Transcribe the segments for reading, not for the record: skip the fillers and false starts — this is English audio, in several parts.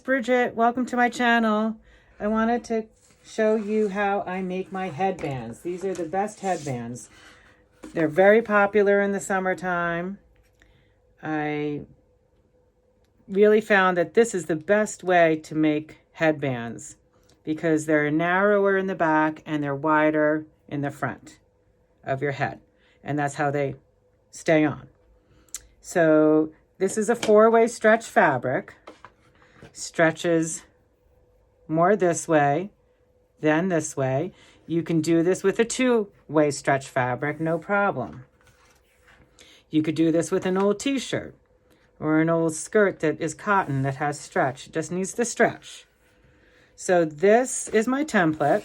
Bridget. Welcome to my channel. I wanted to show you how I make my headbands. These are the best headbands. They're very popular in the summertime. I really found that this is the best way to make headbands because they're narrower in the back and they're wider in the front of your head. And that's how they stay on. So this is a 4-way stretch fabric. Stretches more this way than this way. You can do this with a 2-way stretch fabric, no problem. You could do this with an old t-shirt or an old skirt that is cotton that has stretch. It just needs the stretch. So this is my template,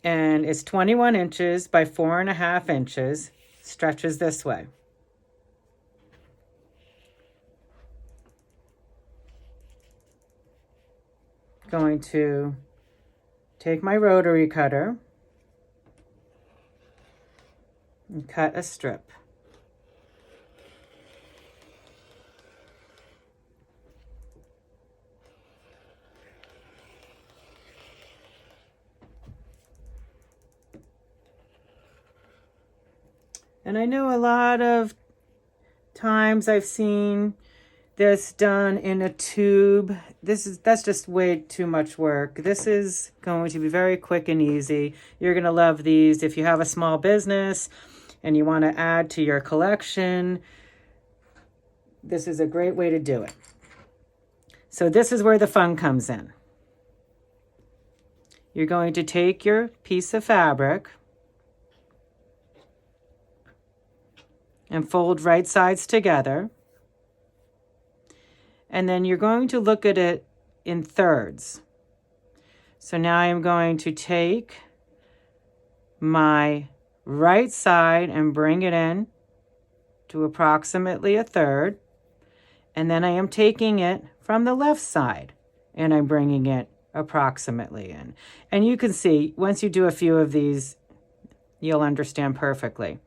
and it's 21 inches by 4.5 inches. Stretches this way. Going to take my rotary cutter and cut a strip. And I know a lot of times I've seen this done in a tube. That's just way too much work. This is going to be very quick and easy. You're going to love these. If you have a small business and you want to add to your collection, this is a great way to do it. So this is where the fun comes in. You're going to take your piece of fabric and fold right sides together. And then you're going to look at it in thirds. So now I'm going to take my right side and bring it in to approximately a third. And then I am taking it from the left side and I'm bringing it approximately in. And you can see, once you do a few of these, you'll understand perfectly.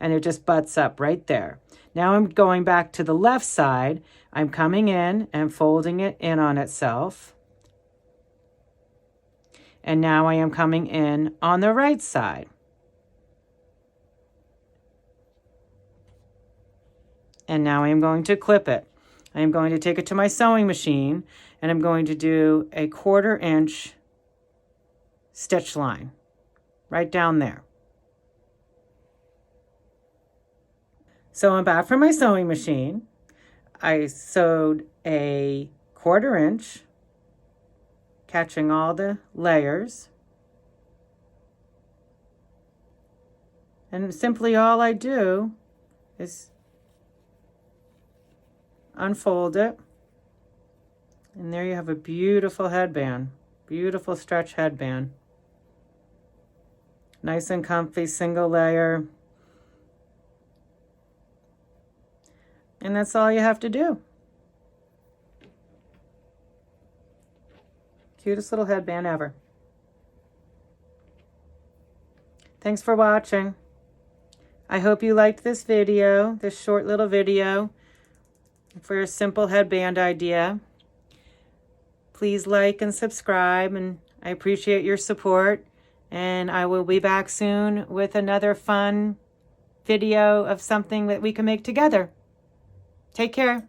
And it just butts up right there. Now I'm going back to the left side. I'm coming in and folding it in on itself. And now I am coming in on the right side. And now I am going to clip it. I am going to take it to my sewing machine and I'm going to do a 1/4 inch stitch line right down there. So I'm back from my sewing machine. I sewed a 1/4 inch, catching all the layers. And simply all I do is unfold it. And there you have a beautiful headband, beautiful stretch headband. Nice and comfy, single layer. And that's all you have to do. Cutest little headband ever. Thanks for watching. I hope you liked this video, this short little video for a simple headband idea. Please like and subscribe, and I appreciate your support. And I will be back soon with another fun video of something that we can make together. Take care.